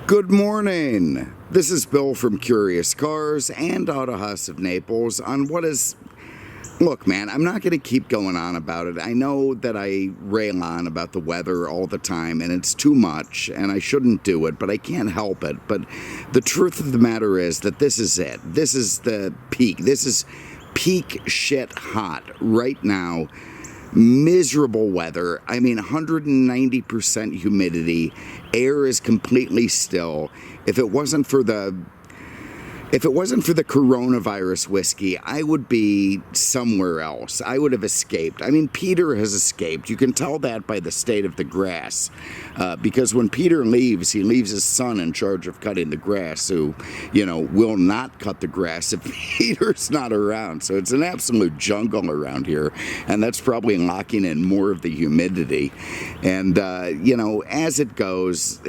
Good morning. This is Bill from Curious Cars and Auto House of Naples on what is... Look, man, I'm not going to keep going on about it. I know that I rail on about the weather all the time, and it's too much, and I shouldn't do it, but I can't help it. But the truth of the matter is that this is it. This is the peak. This is peak shit hot right now. Miserable weather. I mean, 190% humidity. Air is completely still. If it wasn't for the coronavirus whiskey, I would be somewhere else. I would have escaped. I mean, Peter has escaped. You can tell that by the state of the grass. Because when Peter leaves, he leaves his son in charge of cutting the grass, who, will not cut the grass if Peter's not around. So it's an absolute jungle around here. And that's probably locking in more of the humidity. And, as it goes...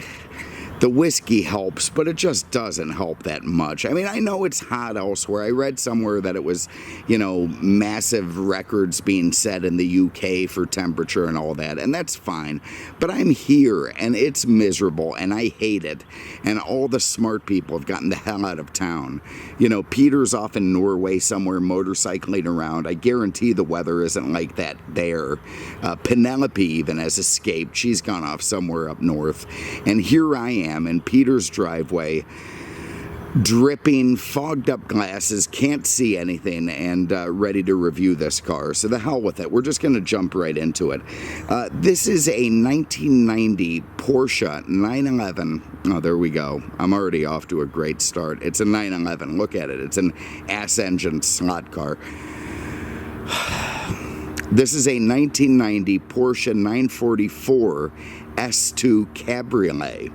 The whiskey helps, but it just doesn't help that much. I mean, I know it's hot elsewhere. I read somewhere that it was, massive records being set in the UK for temperature and all that, and that's fine. But I'm here, and it's miserable, and I hate it. And all the smart people have gotten the hell out of town. Peter's off in Norway somewhere motorcycling around. I guarantee the weather isn't like that there. Penelope even has escaped. She's gone off somewhere up north. And here I am in Peter's driveway, dripping, fogged up glasses, can't see anything, and ready to review this car. So the hell with it. We're just going to jump right into it. This is a 1990 Porsche 911. Oh, there we go. I'm already off to a great start. It's a 911. Look at it. It's an ass-engine slot car. This is a 1990 Porsche 944 S2 Cabriolet,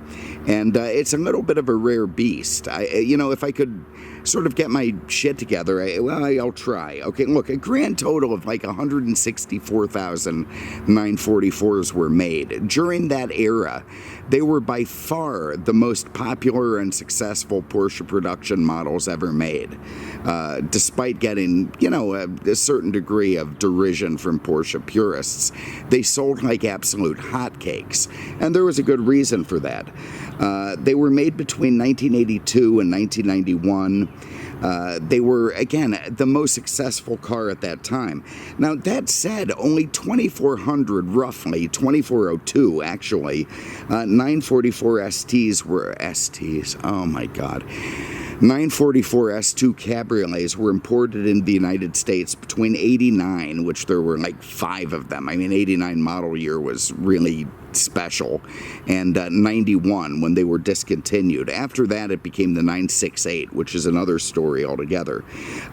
and it's a little bit of a rare beast. If I could sort of get my shit together, I'll try. Okay, look, a grand total of like 164,000 944s were made. During that era, they were by far the most popular and successful Porsche production models ever made, despite getting, a certain degree of derision from Porsche purists. They sold like absolute hotcakes, and there was a good reason for that. They were made between 1982 and 1991. They were, again, the most successful car at that time. Now, that said, only 2,400, roughly, 2,402, actually, 944 STs were STs. Oh, my God. 944 S2 Cabriolets were imported in the United States between 89, which there were like 5 of them. I mean, 89 model year was really special, and 91 when they were discontinued. After that, it became the 968, which is another story altogether.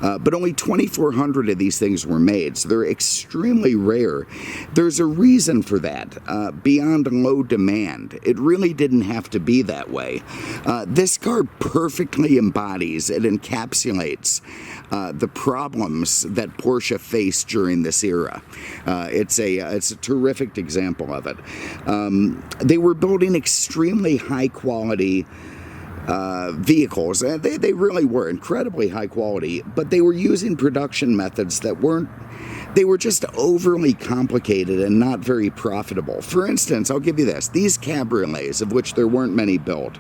But only 2,400 of these things were made, so they're extremely rare. There's a reason for that, beyond low demand. It really didn't have to be that way. This car perfectly embodies, it encapsulates the problems that Porsche faced during this era. It's a terrific example of it. They were building extremely high quality vehicles. They really were incredibly high quality, but they were using production methods that they were just overly complicated and not very profitable. For instance, I'll give you this. These cabriolets, of which there weren't many built,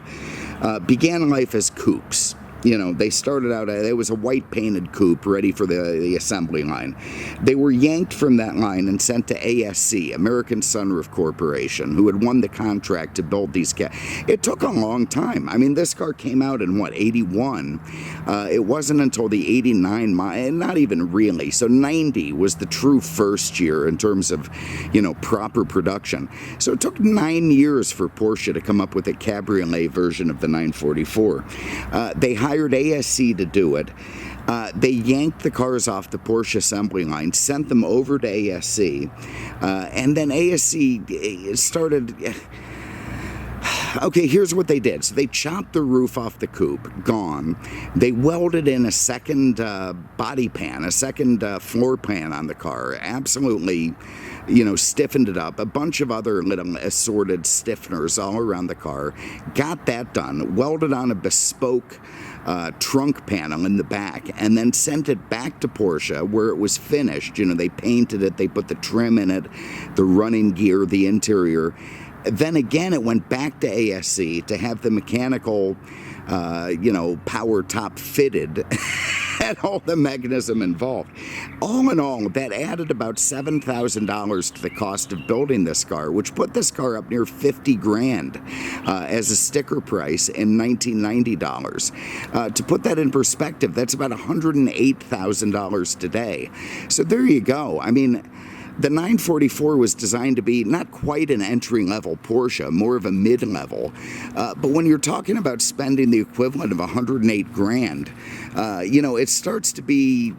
began life as coupes. They started out, it was a white painted coupe ready for the assembly line. They were yanked from that line and sent to ASC, American Sunroof Corporation, who had won the contract to build these cars. It took a long time. I mean, this car came out in, 81? It wasn't until the 89, not even really. So 90 was the true first year in terms of, proper production. So it took 9 years for Porsche to come up with a cabriolet version of the 944. They hired ASC to do it. They yanked the cars off the Porsche assembly line, sent them over to ASC, and then ASC started... Okay, here's what they did. So they chopped the roof off the coupe, gone. They welded in a second body pan, a second floor pan on the car, absolutely, stiffened it up. A bunch of other little assorted stiffeners all around the car. Got that done, welded on a bespoke trunk panel in the back, and then sent it back to Porsche where it was finished. They painted it, they put the trim in it, the running gear, the interior. Then again, it went back to ASC to have the mechanical, power top fitted and all the mechanism involved. All in all, that added about $7,000 to the cost of building this car, which put this car up near 50 grand as a sticker price in 1990 dollars. To put that in perspective, that's about $108,000 today. So there you go. I mean, the 944 was designed to be not quite an entry-level Porsche, more of a mid-level. But when you're talking about spending the equivalent of 108 grand, it starts to be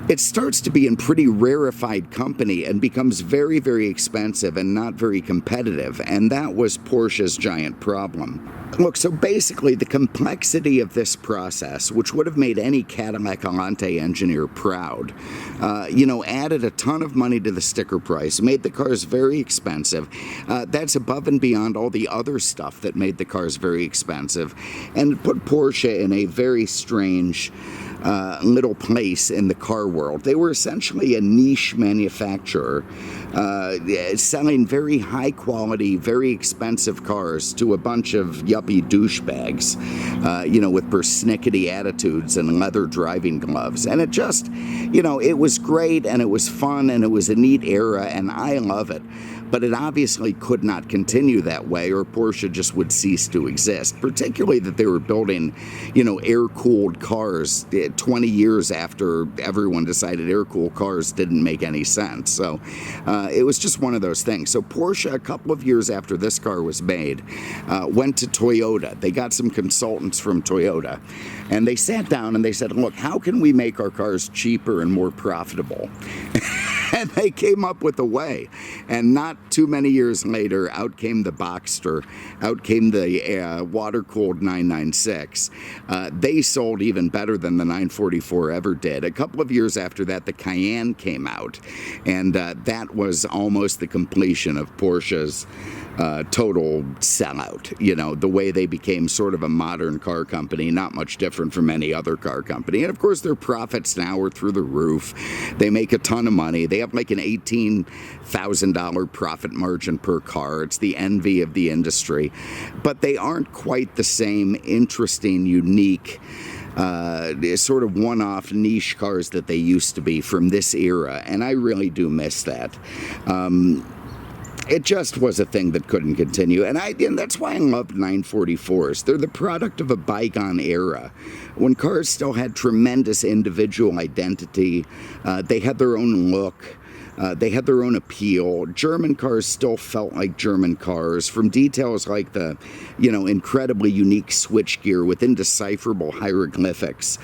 in pretty rarefied company and becomes very, very expensive and not very competitive. And that was Porsche's giant problem. Look, so basically the complexity of this process, which would have made any Cadillac Alante engineer proud, added a ton of money to the sticker price, made the cars very expensive. That's above and beyond all the other stuff that made the cars very expensive, and put Porsche in a very strange little place in the car world. They were essentially a niche manufacturer selling very high quality, very expensive cars to a bunch of yuppie douchebags, with persnickety attitudes and leather driving gloves. And it just, it was great and it was fun and it was a neat era and I love it. But it obviously could not continue that way or Porsche just would cease to exist, particularly that they were building, air-cooled cars 20 years after everyone decided air-cooled cars didn't make any sense. So it was just one of those things. So Porsche, a couple of years after this car was made, went to Toyota. They got some consultants from Toyota, and they sat down and they said, look, how can we make our cars cheaper and more profitable? And they came up with a way. And not too many years later, out came the Boxster, out came the water-cooled 996. They sold even better than the 944 ever did. A couple of years after that, the Cayenne came out. And that was almost the completion of Porsche's total sellout. The way they became sort of a modern car company, not much different from any other car company. And of course, their profits now are through the roof. They make a ton of money. They have like an $18,000 profit margin per car. It's the envy of the industry. But they aren't quite the same interesting, unique, sort of one-off niche cars that they used to be from this era. And I really do miss that. It just was a thing that couldn't continue. And that's why I loved 944s. They're the product of a bygone era when cars still had tremendous individual identity. They had their own look. They had their own appeal. German cars still felt like German cars, from details like the, incredibly unique switchgear with indecipherable hieroglyphics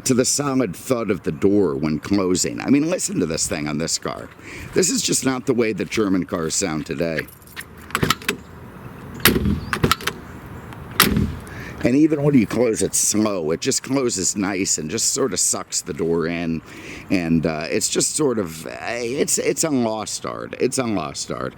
to the solid thud of the door when closing. I mean, listen to this thing on this car. This is just not the way that German cars sound today. And even when you close it slow, it just closes nice and just sort of sucks the door in. And it's just sort of, it's a lost art. It's a lost art.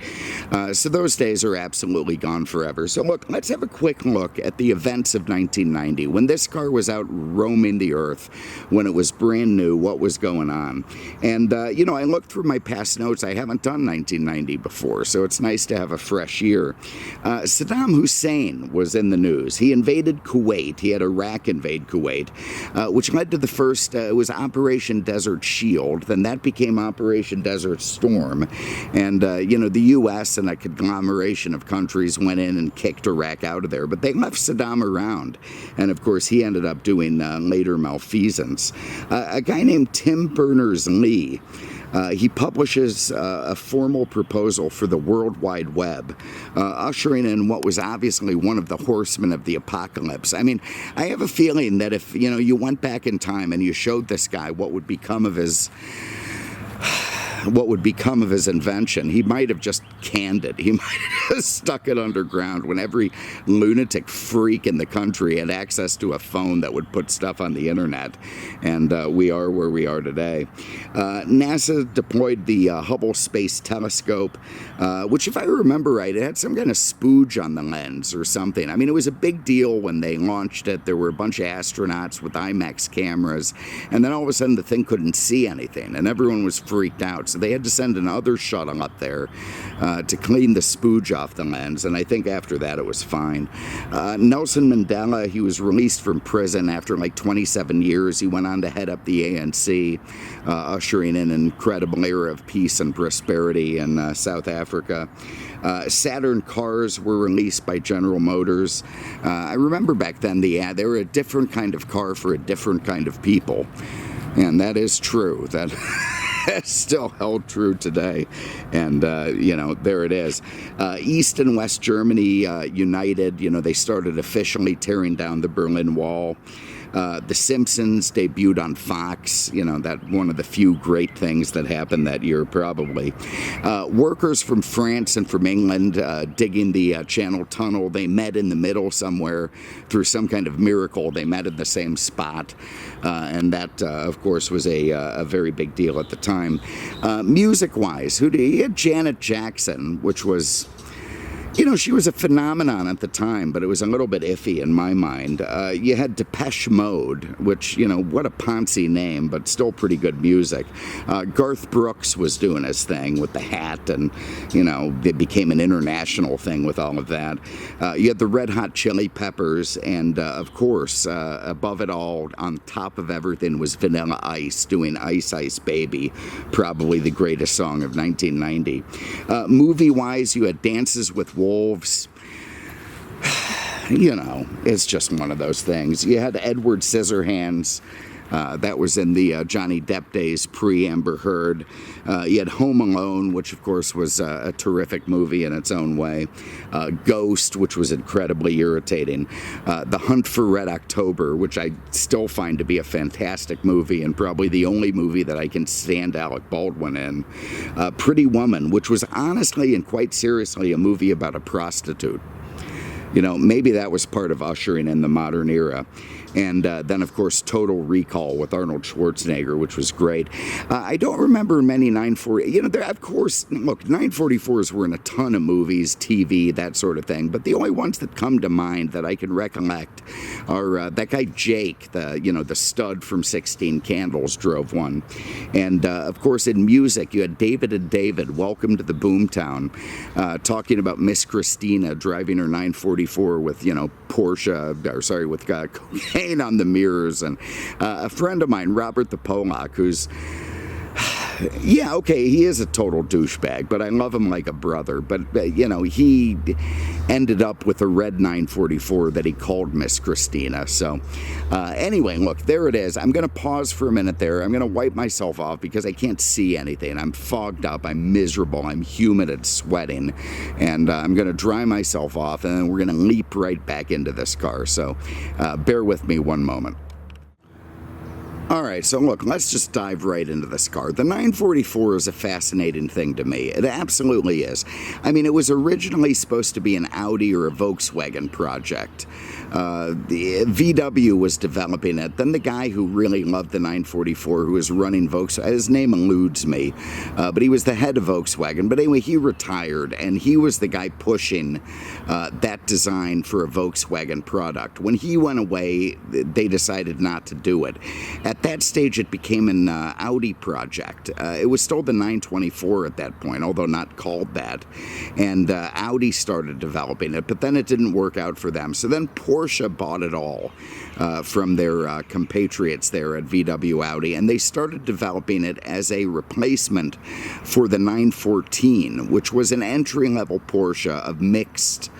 So those days are absolutely gone forever. So look, let's have a quick look at the events of 1990. When this car was out roaming the earth, when it was brand new, what was going on. And, I looked through my past notes. I haven't done 1990 before, so it's nice to have a fresh year. Saddam Hussein was in the news. He invaded Kuwait. He had Iraq invade Kuwait, which led to the first, it was Operation Desert Shield. Then that became Operation Desert Storm. And, the U.S. and a conglomeration of countries went in and kicked Iraq out of there. But they left Saddam around. And, of course, he ended up doing later malfeasance. A guy named Tim Berners-Lee, he publishes a formal proposal for the World Wide Web, ushering in what was obviously one of the horsemen of the apocalypse. I mean, I have a feeling that if, you went back in time and you showed this guy what would become of his invention, he might have just canned it. He might have just stuck it underground when every lunatic freak in the country had access to a phone that would put stuff on the internet. And we are where we are today. NASA deployed the Hubble Space Telescope, which, if I remember right, it had some kind of spooge on the lens or something. I mean, it was a big deal when they launched it. There were a bunch of astronauts with IMAX cameras, and then all of a sudden the thing couldn't see anything, and everyone was freaked out. So they had to send another shuttle up there to clean the spooge off the lens, and I think after that it was fine. Nelson Mandela, he was released from prison after like 27 years. He went on to head up the ANC, ushering in an incredible era of peace and prosperity in South Africa. Saturn cars were released by General Motors. I remember back then they were a different kind of car for a different kind of people, and that is true. That is still held true today, and there it is. East and West Germany united. They started officially tearing down the Berlin Wall. The Simpsons debuted on Fox, that one of the few great things that happened that year, probably. Workers from France and from England digging the Channel Tunnel, they met in the middle somewhere through some kind of miracle. They met in the same spot, and that, of course, was a very big deal at the time. Music-wise, you had Janet Jackson, which was... she was a phenomenon at the time, but it was a little bit iffy in my mind. You had Depeche Mode, which, what a Ponzi name, but still pretty good music. Garth Brooks was doing his thing with the hat, and, it became an international thing with all of that. You had the Red Hot Chili Peppers, and, of course, above it all, on top of everything, was Vanilla Ice doing Ice Ice Baby, probably the greatest song of 1990. Movie-wise, you had Dances with Wolves. It's just one of those things. You had Edward Scissorhands. That was in the Johnny Depp days, pre-Amber Heard. You had Home Alone, which of course was a terrific movie in its own way. Ghost, which was incredibly irritating. The Hunt for Red October, which I still find to be a fantastic movie and probably the only movie that I can stand Alec Baldwin in. Pretty Woman, which was honestly and quite seriously a movie about a prostitute. Maybe that was part of ushering in the modern era. And then, of course, Total Recall with Arnold Schwarzenegger, which was great. I don't remember many 940... of course, look, 944s were in a ton of movies, TV, that sort of thing. But the only ones that come to mind that I can recollect are that guy Jake, the stud from 16 Candles, drove one. And, of course, in music, you had David and David, Welcome to the Boomtown, talking about Miss Christina driving her 944 with, Porsche, with cocaine on the mirrors. And a friend of mine, Robert the Polak, who's he is a total douchebag, but I love him like a brother. But he ended up with a red 944 that he called Miss Christina. So anyway, look, there it is. I'm going to pause for a minute there. I'm going to wipe myself off because I can't see anything. I'm fogged up, I'm miserable, I'm humid and sweating, and I'm going to dry myself off, and then we're going to leap right back into this car. So bear with me one moment. Alright, so look, let's just dive right into this car. The 944 is a fascinating thing to me. It absolutely is. I mean, it was originally supposed to be an Audi or a Volkswagen project. The VW was developing it. Then the guy who really loved the 944, who was running Volkswagen, his name eludes me, but he was the head of Volkswagen. But anyway, he retired, and he was the guy pushing that design for a Volkswagen product. When he went away, they decided not to do it. At that stage, it became an Audi project. It was still the 924 at that point, although not called that. And Audi started developing it, but then it didn't work out for them. So then Porsche bought it all from their compatriots there at VW Audi, and they started developing it as a replacement for the 914, which was an entry-level Porsche of mixed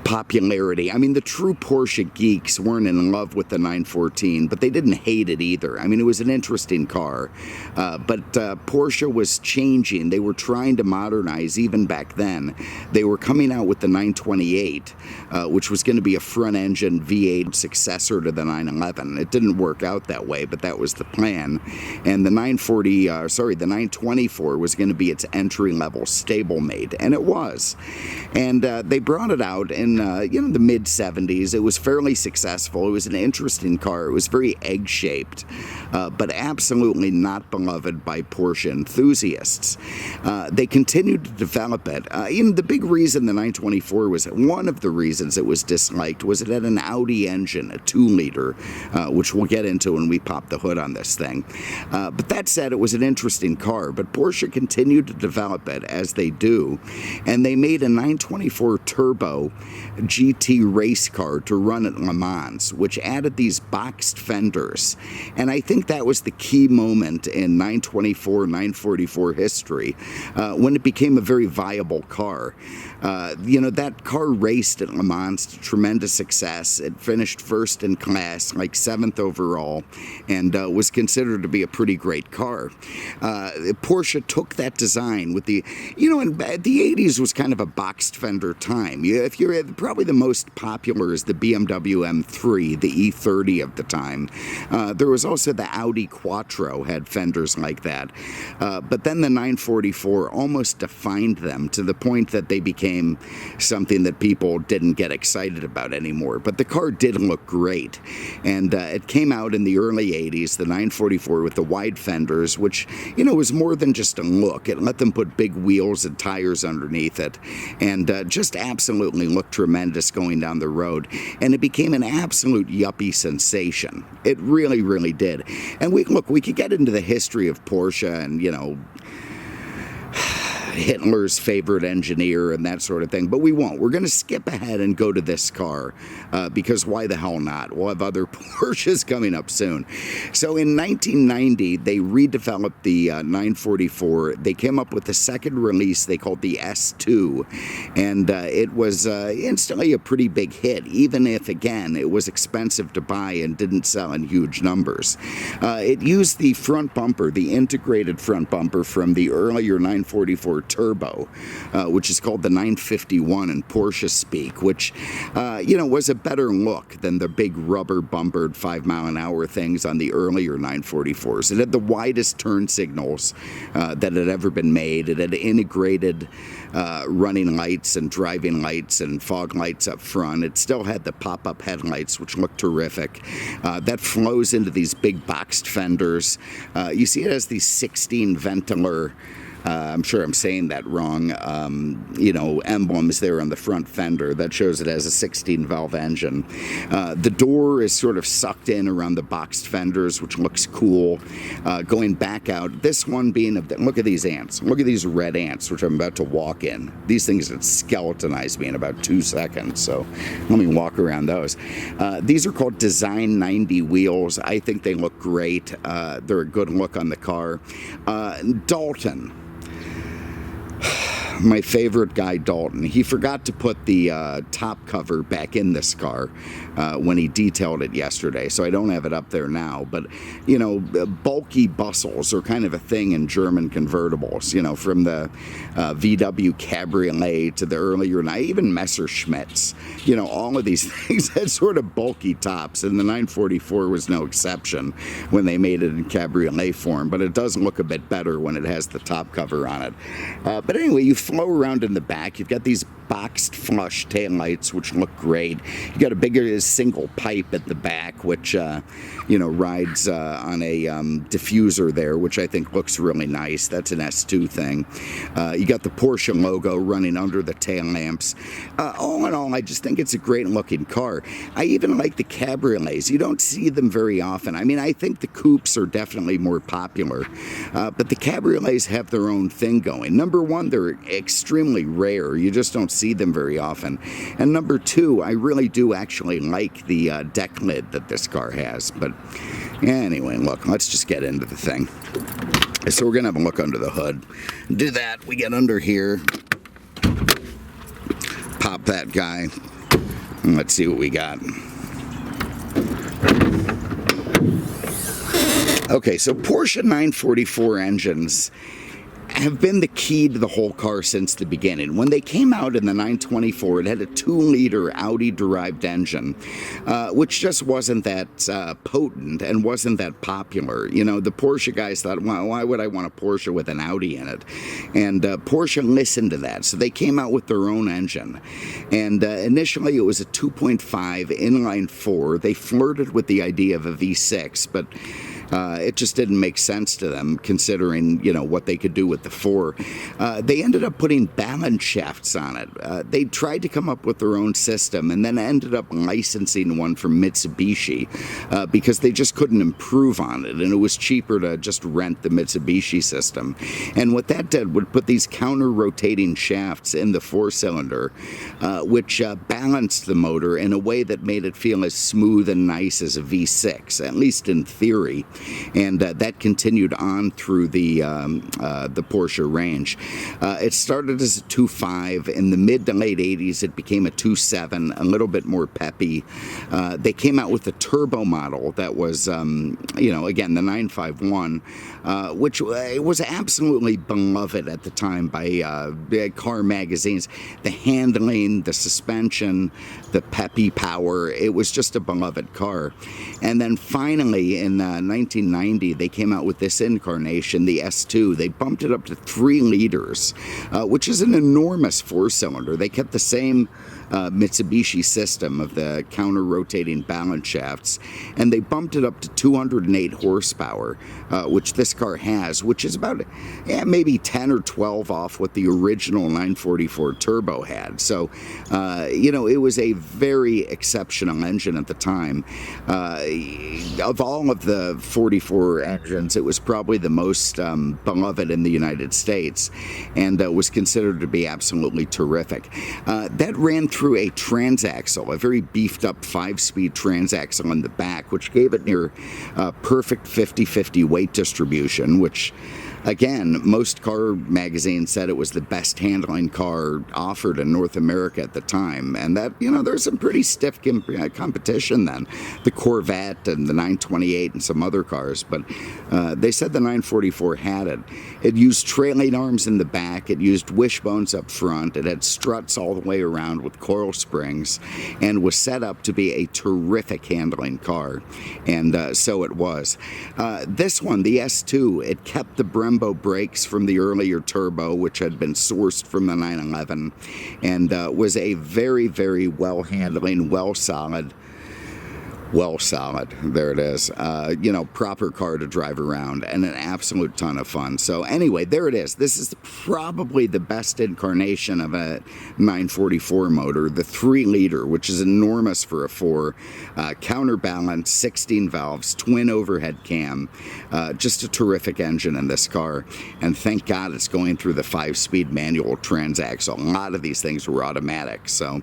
popularity. I mean, the true Porsche geeks weren't in love with the 914, but they didn't hate it either. I mean, it was an interesting car, but Porsche was changing. They were trying to modernize even back then. They were coming out with the 928, which was going to be a front-engine V8 successor to the 911. It didn't work out that way, but that was the plan. And the 924 was going to be its entry-level stablemate, and it was. And they brought it out in in the mid 70s. It was fairly successful. It was an interesting car. It was very egg-shaped, but absolutely not beloved by Porsche enthusiasts. They continued to develop it. The big reason the 924 was, one of the reasons it was disliked, was it had an Audi engine, a 2-liter, which we'll get into when we pop the hood on this thing. But that said, it was an interesting car, but Porsche continued to develop it, as they do, and they made a 924 Turbo GT race car to run at Le Mans, which added these boxed fenders. And I think that was the key moment in 924, 944 history, when it became a very viable car. That car raced at Le Mans to tremendous success. It finished first in class, like 7th overall, and was considered to be a pretty great car. Porsche took that design with the 80s was kind of a boxed fender time. If you're probably the most popular is the BMW M3, the E30 of the time. There was also the Audi Quattro had fenders like that. But then the 944 almost defined them to the point that they became something that people didn't get excited about anymore. But the car did look great. And it came out in the early 80s, the 944 with the wide fenders, which, was more than just a look. It let them put big wheels and tires underneath it, and just absolutely looked tremendous going down the road. And it became an absolute yuppie sensation. It really, really did. And we could get into the history of Porsche and, Hitler's favorite engineer and that sort of thing, but we won't. We're going to skip ahead and go to this car, because why the hell not? We'll have other Porsches coming up soon. So in 1990, they redeveloped the 944. They came up with the second release they called the S2, and it was instantly a pretty big hit, even if, again, it was expensive to buy and didn't sell in huge numbers. It used the front bumper, the integrated front bumper from the earlier 944 Turbo, which is called the 951 in Porsche speak, which, was a better look than the big rubber bumpered 5-mile-an-hour things on the earlier 944s. It had the widest turn signals that had ever been made. It had integrated running lights and driving lights and fog lights up front. It still had the pop-up headlights, which looked terrific. That flows into these big boxed fenders. You see it has these 16 ventilar, I'm sure I'm saying that wrong, emblems there on the front fender. That shows it has a 16-valve engine. The door is sort of sucked in around the boxed fenders, which looks cool. Going back out, this one being, look at these ants. Look at these red ants, which I'm about to walk in. These things that skeletonized me in about 2 seconds, so let me walk around those. These are called Design 90 wheels. I think they look great. They're a good look on the car. Dalton. My favorite guy, Dalton, he forgot to put the top cover back in this car when he detailed it yesterday, so I don't have it up there now. But, bulky bustles are kind of a thing in German convertibles, from the VW Cabriolet to the earlier, even Messerschmitts, all of these things had sort of bulky tops, and the 944 was no exception when they made it in Cabriolet form, but it does look a bit better when it has the top cover on it. But anyway, you flow around in the back. You've got these boxed flush taillights, which look great. You got a bigger single pipe at the back, which rides on a diffuser there, which I think looks really nice. That's an S2 thing. You got the Porsche logo running under the tail lamps. All in all, I just think it's a great looking car. I even like the cabriolets. You don't see them very often. I mean, I think the coupes are definitely more popular, but the cabriolets have their own thing going. Number one, they're extremely rare. You just don't see them very often. And number two, I really do actually like the deck lid that this car has. But anyway, look, let's just get into the thing. So we're going to have a look under the hood. Do that. We get under here. Pop that guy. And let's see what we got. Okay, so Porsche 944 engines have been the key to the whole car since the beginning. When they came out in the 924, it had a 2-liter Audi-derived engine, which just wasn't that potent and wasn't that popular. You know, the Porsche guys thought, well, why would I want a Porsche with an Audi in it? And Porsche listened to that, so they came out with their own engine. And initially, it was a 2.5 inline-4. They flirted with the idea of a V6, but it just didn't make sense to them, considering, you know, what they could do with the 4. They ended up putting balance shafts on it. They tried to come up with their own system and then ended up licensing one from Mitsubishi because they just couldn't improve on it, and it was cheaper to just rent the Mitsubishi system. And what that did would put these counter-rotating shafts in the 4-cylinder, which balanced the motor in a way that made it feel as smooth and nice as a V6, at least in theory. And that continued on through the Porsche range. It started as a 2.5. In the mid to late 80s, it became a 2.7, a little bit more peppy. They came out with a turbo model that was, you know, again, the 951, which was absolutely beloved at the time by car magazines. The handling, the suspension, the peppy power, it was just a beloved car. And then finally, in 1990, they came out with this incarnation, the S2. They bumped it up to 3 liters, which is an enormous 4-cylinder. They kept the same Mitsubishi system of the counter-rotating balance shafts, and they bumped it up to 208 horsepower, which this car has, which is about maybe 10 or 12 off what the original 944 Turbo had. So, you know, it was a very exceptional engine at the time. Of all of the 44 engines, it was probably the most beloved in the United States, and was considered to be absolutely terrific. That ran through a transaxle, a very beefed up 5-speed transaxle in the back, which gave it near perfect 50-50 weight distribution, which, again, most car magazines said it was the best handling car offered in North America at the time. And that, you know, there's some pretty stiff competition then. The Corvette and the 928 and some other cars. But they said the 944 had it. It used trailing arms in the back. It used wishbones up front. It had struts all the way around with coil springs, and was set up to be a terrific handling car. And so it was. This one, the S2, it kept the Brembo brakes from the earlier Turbo, which had been sourced from the 911, and was a very, very well-handling, well-solid, there it is, you know, proper car to drive around, and an absolute ton of fun. So anyway, there it is. This is probably the best incarnation of a 944 motor, the 3-liter, which is enormous for a 4, counterbalance, 16 valves, twin overhead cam, just a terrific engine in this car, and thank God it's going through the 5-speed manual transaxle. A lot of these things were automatic, so,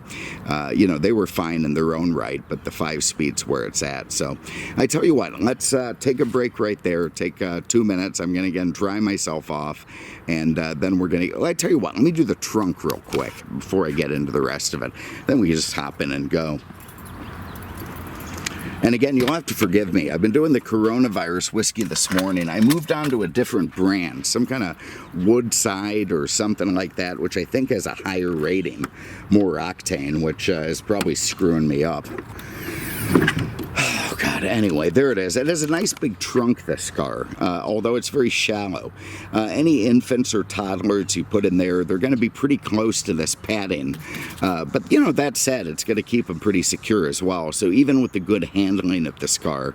you know, they were fine in their own right, but the 5 speeds where it's at. So I tell you what, let's take a break right there. Take 2 minutes. I'm going to again dry myself off, and then we're going to, I tell you what, let me do the trunk real quick before I get into the rest of it. Then we can just hop in and go. And again, you'll have to forgive me. I've been doing the coronavirus whiskey this morning. I moved on to a different brand, some kind of Woodside or something like that, which I think has a higher rating, more octane, which is probably screwing me up. Oh, God. Anyway, there it is. It has a nice big trunk, this car, although it's very shallow. Any infants or toddlers you put in there, they're going to be pretty close to this padding. But, you know, that said, it's going to keep them pretty secure as well. So even with the good handling of this car,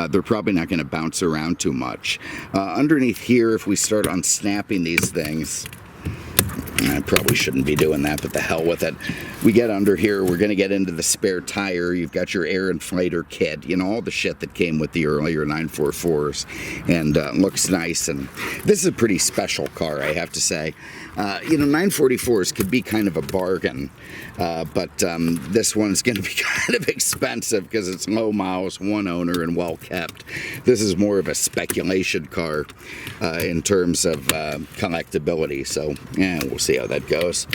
they're probably not going to bounce around too much. Underneath here, if we start unsnapping these things, I probably shouldn't be doing that, but the hell with it. We get under here, we're going to get into the spare tire. You've got your air inflator kit, you know, all the shit that came with the earlier 944s, and looks nice. And this is a pretty special car, I have to say. You know, 944s could be kind of a bargain, but this one's going to be kind of expensive because it's low miles, one owner, and well kept. This is more of a speculation car in terms of collectability. So, yeah, we'll see how that goes.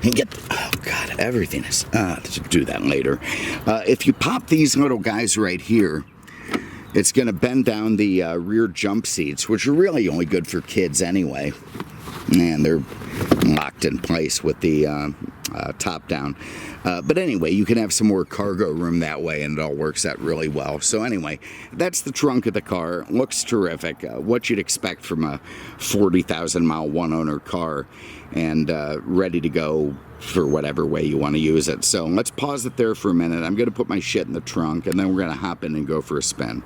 And get, oh God, everything is, do that later. If you pop these little guys right here, it's going to bend down the rear jump seats, which are really only good for kids anyway. And they're locked in place with the top down. But anyway, you can have some more cargo room that way, and it all works out really well. So anyway, that's the trunk of the car. Looks terrific. What you'd expect from a 40,000 mile one owner car, and ready to go for whatever way you want to use it. So let's pause it there for a minute. I'm going to put my shit in the trunk, and then we're going to hop in and go for a spin.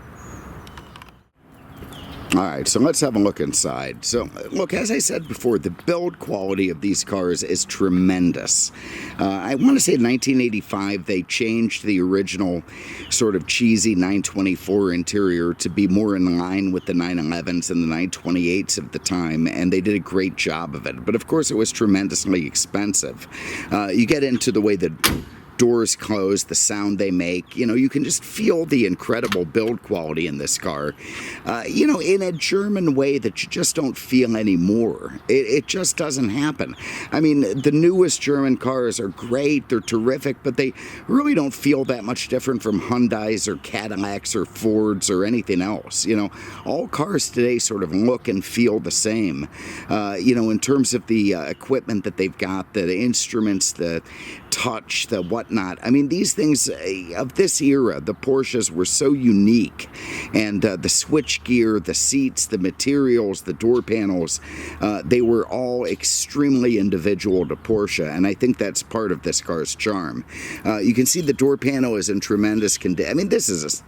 Alright, so let's have a look inside. So, look, as I said before, the build quality of these cars is tremendous. I want to say in 1985 they changed the original sort of cheesy 924 interior to be more in line with the 911s and the 928s of the time, and they did a great job of it. But of course it was tremendously expensive. You get into the way that doors close, the sound they make, you know, you can just feel the incredible build quality in this car, you know, in a German way that you just don't feel anymore. It just doesn't happen. I mean, the newest German cars are great, they're terrific, but they really don't feel that much different from Hyundais or Cadillacs or Fords or anything else. You know, all cars today sort of look and feel the same, you know, in terms of the equipment that they've got, the instruments, the touch, the whatnot. I mean, these things of this era, the Porsches were so unique, and the switch gear, the seats, the materials, the door panels, they were all extremely individual to Porsche, and I think that's part of this car's charm. You can see the door panel is in tremendous condition. I mean, this is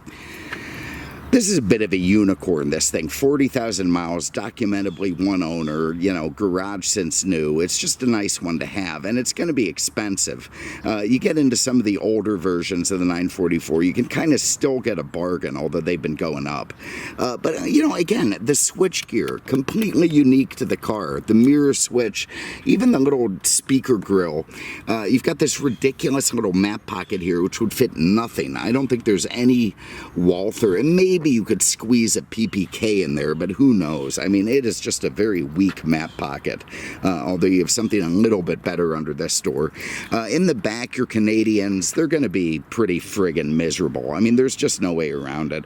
a bit of a unicorn, this thing. 40,000 miles, documentably one owner, you know, garage since new. It's just a nice one to have, and it's going to be expensive. You get into some of the older versions of the 944, you can kind of still get a bargain, although they've been going up. But, you know, again, the switch gear, completely unique to the car. The mirror switch, even the little speaker grill. You've got this ridiculous little map pocket here, which would fit nothing. I don't think there's any Walther, and maybe you could squeeze a PPK in there, but who knows? I mean, it is just a very weak map pocket, although you have something a little bit better under this door. In the back, your Canadians, they're going to be pretty friggin' miserable. I mean, there's just no way around it.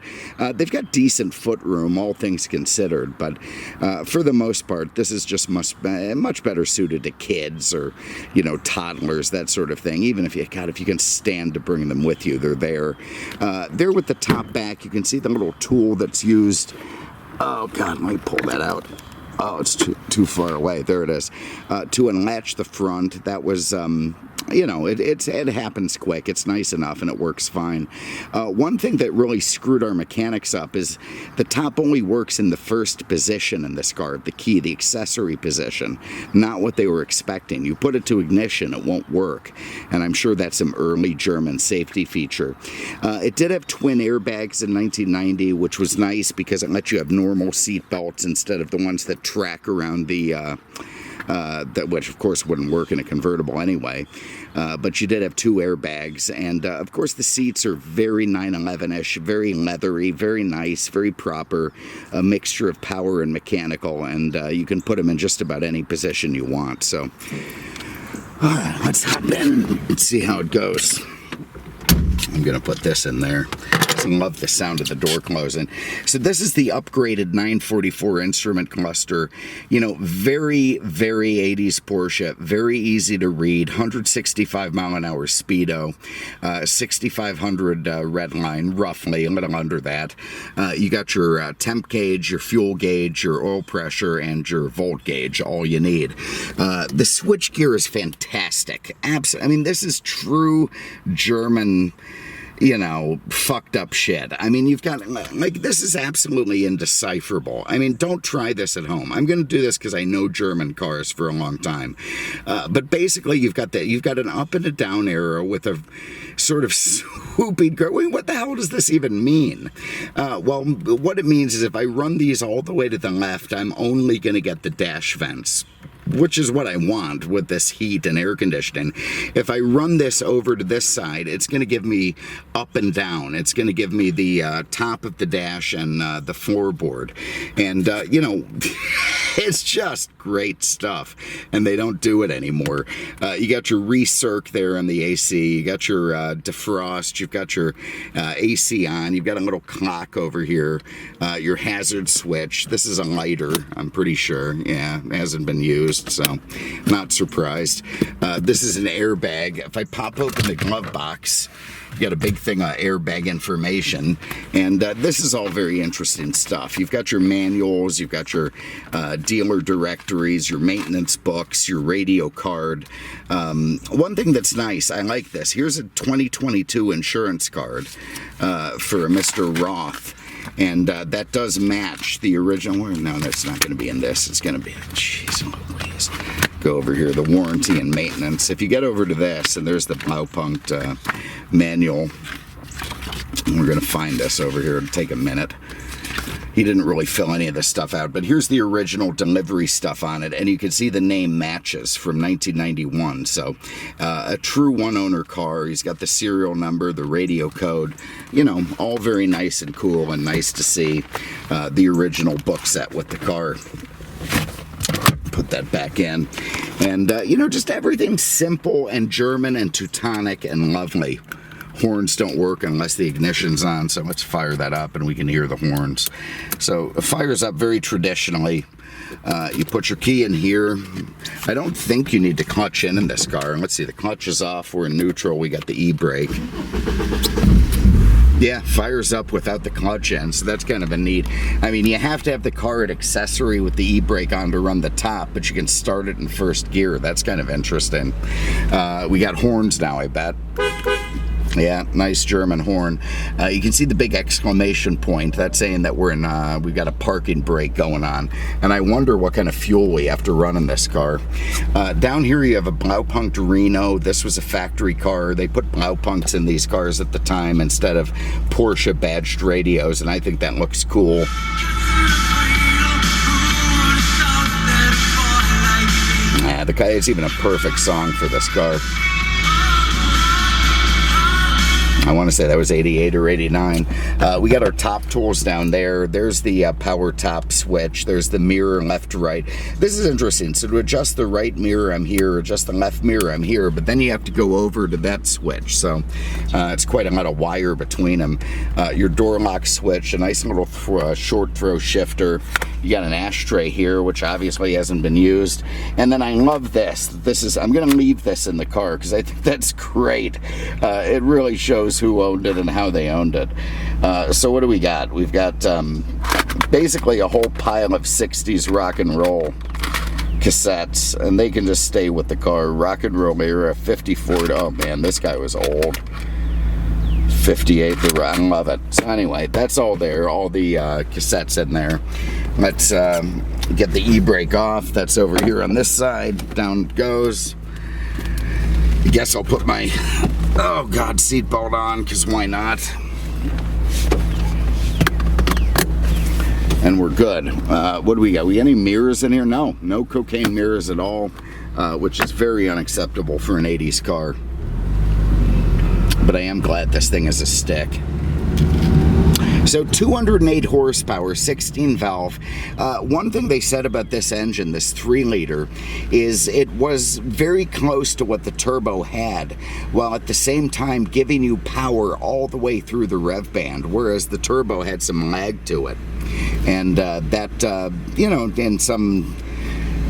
They've got decent foot room, all things considered, but for the most part, this is just much better suited to kids or, you know, toddlers, that sort of thing. Even if you can stand to bring them with you, they're there. There with the top back, you can see the little tool that's used. Oh God, let me pull that out. Oh, it's too far away. There it is. To unlatch the front. That was, you know, it happens quick. It's nice enough, and it works fine. One thing that really screwed our mechanics up is the top only works in the first position in this car, the key, the accessory position, not what they were expecting. You put it to ignition, it won't work, and I'm sure that's some early German safety feature. It did have twin airbags in 1990, which was nice because it let you have normal seat belts instead of the ones that track around the which of course wouldn't work in a convertible anyway, but you did have two airbags, and of course the seats are very 911-ish, very leathery, very nice, very proper, a mixture of power and mechanical, and you can put them in just about any position you want. So alright, let's hop in and see how it goes. I'm gonna put this in there. I love the sound of the door closing. So this is the upgraded 944 instrument cluster. You know, very, very 80s Porsche. Very easy to read. 165 mile an hour speedo. 6,500 red line, roughly, a little under that. You got your temp gauge, your fuel gauge, your oil pressure, and your volt gauge, all you need. The switch gear is fantastic. I mean, this is true German, you know, fucked up shit. I mean, you've got, like, this is absolutely indecipherable. I mean, don't try this at home. I'm going to do this because I know German cars for a long time. But basically, you've got an up and a down arrow with a sort of swooping, what the hell does this even mean? Well, what it means is if I run these all the way to the left, I'm only going to get the dash vents, which is what I want with this heat and air conditioning. If I run this over to this side, it's going to give me up and down. It's going to give me the top of the dash and the floorboard. And, you know, It's just great stuff, and they don't do it anymore. You got your recirc there on the AC, you got your defrost, you've got your AC on, you've got a little clock over here, your hazard switch. This is a lighter, I'm pretty sure. Yeah, it hasn't been used, so not surprised. This is an airbag. If I pop open the glove box, you got a big thing of airbag information, and this is all very interesting stuff. You've got your manuals, you've got your dealer directories, your maintenance books, your radio card. One thing that's nice, I like this. Here's a 2022 insurance card for a Mr. Roth. And that does match the original. No, that's not going to be in this. It's going to be, jeez, please. Go over here, the warranty and maintenance. If you get over to this, and there's the Blaupunkt manual. We're going to find this over here. It'll take a minute. He didn't really fill any of this stuff out, but here's the original delivery stuff on it, and you can see the name matches from 1991. So a true one-owner car. He's got the serial number, the radio code, you know, all very nice and cool, and nice to see the original book set with the car. Put that back in, and you know, just everything simple and German and Teutonic and lovely. Horns don't work unless the ignition's on, so let's fire that up and we can hear the horns. So it fires up very traditionally. You put your key in here. I don't think you need to clutch in this car. Let's see, the clutch is off. We're in neutral. We got the e-brake. Yeah, fires up without the clutch in, so that's kind of a neat. I mean, you have to have the car at accessory with the e-brake on to run the top, but you can start it in first gear. That's kind of interesting. We got horns now, I bet. Yeah, nice German horn. You can see the big exclamation point. That's saying that we're in. We've got a parking brake going on, and I wonder what kind of fuel we have to run in this car. Down here you have a Blaupunkt Reno. This was a factory car. They put Blaupunkts in these cars at the time instead of Porsche badged radios, and I think that looks cool. Yeah, the guy is even a perfect song for this car. I want to say that was 88 or 89. We got our top tools down there. There's the power top switch. There's the mirror left to right. This is interesting. So to adjust the right mirror, I'm here. Adjust the left mirror, I'm here. But then you have to go over to that switch. So it's quite a lot of wire between them. Your door lock switch, a nice little short throw shifter. You got an ashtray here, which obviously hasn't been used. And then I love this. This is, I'm going to leave this in the car because I think that's great. It really shows who owned it and how they owned it. So what do we got? We've got basically a whole pile of 60s rock and roll cassettes, and they can just stay with the car. Rock and roll era, 54. Oh man, this guy was old. 58, I love it. So anyway, that's all there, all the cassettes in there. Let's get the e-brake off. That's over here on this side. Down it goes. I guess I'll put my, oh God, seatbelt on, because why not? And we're good. What do we got? We got any mirrors in here? No, no cocaine mirrors at all, which is very unacceptable for an 80s car. But I am glad this thing is a stick. So 208 horsepower, 16 valve. One thing they said about this engine, this 3-liter, is it was very close to what the turbo had, while at the same time giving you power all the way through the rev band, whereas the turbo had some lag to it. And that, you know,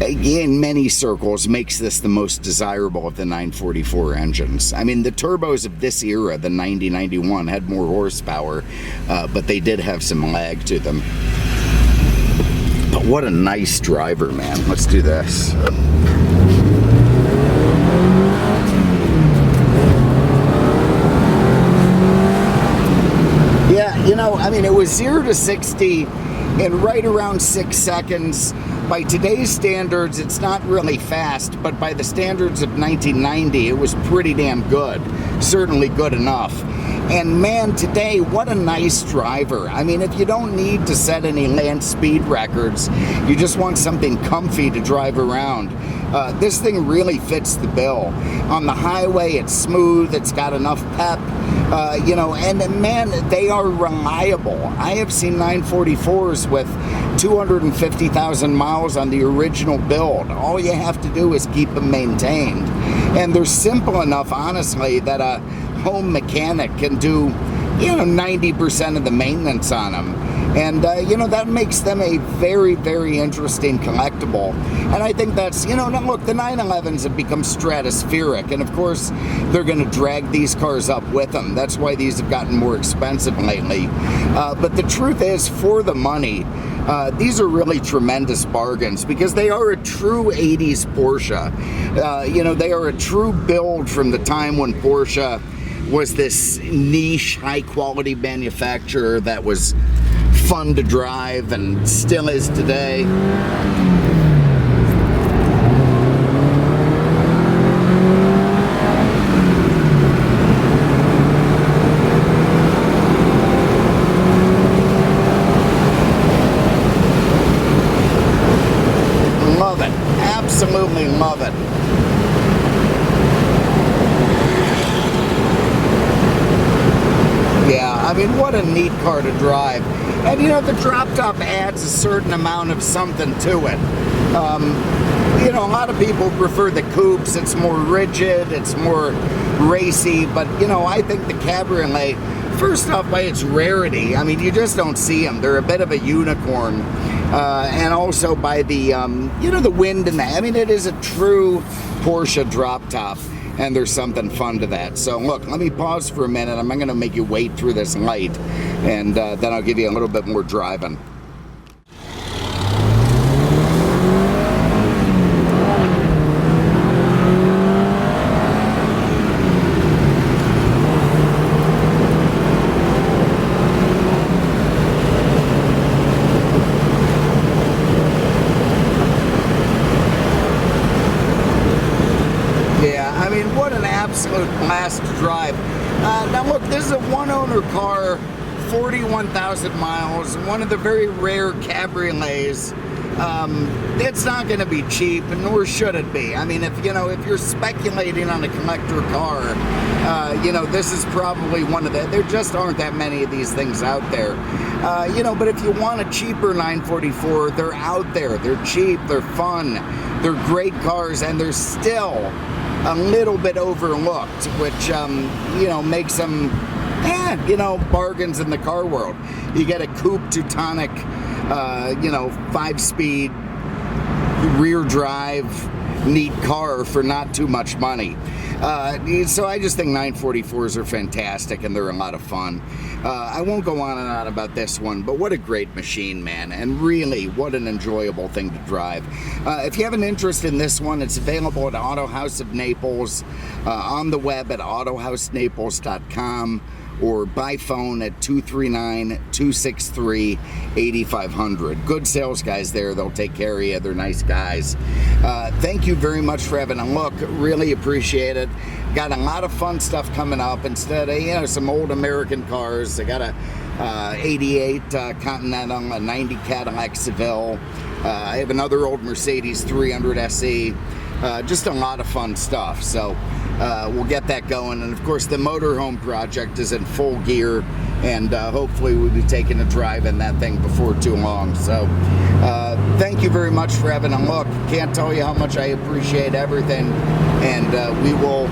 in many circles makes this the most desirable of the 944 engines. I mean, the turbos of this era, the 90-91, had more horsepower, but they did have some lag to them. But what a nice driver, man. Let's do this. Yeah, you know, I mean, it was 0 to 60 in right around 6 seconds. By today's standards, it's not really fast, but by the standards of 1990, it was pretty damn good. Certainly good enough. And man, today, what a nice driver. I mean, if you don't need to set any land speed records, you just want something comfy to drive around, this thing really fits the bill. On the highway, it's smooth, it's got enough pep. You know, and man, they are reliable. I have seen 944s with 250,000 miles on the original build. All you have to do is keep them maintained. And they're simple enough, honestly, that a home mechanic can do, you know, 90% of the maintenance on them. And, you know, that makes them a very, very interesting collectible. And I think that's, you know, now look, the 911s have become stratospheric. And, of course, they're going to drag these cars up with them. That's why these have gotten more expensive lately. But the truth is, for the money, these are really tremendous bargains because they are a true 80s Porsche. You know, they are a true build from the time when Porsche was this niche, high-quality manufacturer that was fun to drive and still is today. Love it. Absolutely love it. Yeah, I mean, what a neat car to drive. And, you know, the drop top adds a certain amount of something to it. You know, a lot of people prefer the coupes. It's more rigid, it's more racy. But, you know, I think the Cabriolet, first off, by its rarity, I mean, you just don't see them. They're a bit of a unicorn. And also by the, you know, the wind and that. I mean, it is a true Porsche drop top. And there's something fun to that. So look, let me pause for a minute. I'm going to make you wait through this light, and then I'll give you a little bit more driving. Absolute blast to drive. Now look, this is a one-owner car, 41,000 miles, one of the very rare cabriolets. It's not going to be cheap, nor should it be. I mean, if you're speculating on a collector car, you know, this is probably one of the. There just aren't that many of these things out there. You know, but if you want a cheaper 944, they're out there. They're cheap. They're fun. They're great cars, and they're still a little bit overlooked, which, you know, makes them, you know, bargains in the car world. You get a coupe Teutonic, you know, 5-speed, rear drive, neat car for not too much money. So I just think 944s are fantastic and they're a lot of fun. I won't go on and on about this one, but what a great machine, man. And really, what an enjoyable thing to drive. If you have an interest in this one, it's available at Auto House of Naples, on the web at autohousenaples.com, or by phone at 239-263-8500. Good sales guys there. They'll take care of you. They're nice guys. Thank you very much for having a look. Really appreciate it. Got a lot of fun stuff coming up. Instead of, you know, some old American cars, I got a 88 Continental, a 90 Cadillac Seville. I have another old Mercedes 300 SE. Just a lot of fun stuff. So we'll get that going. And of course, the motorhome project is in full gear, and hopefully we'll be taking a drive in that thing before too long. So thank you very much for having a look. Can't tell you how much I appreciate everything, and we will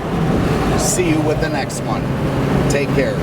see you with the next one. Take care.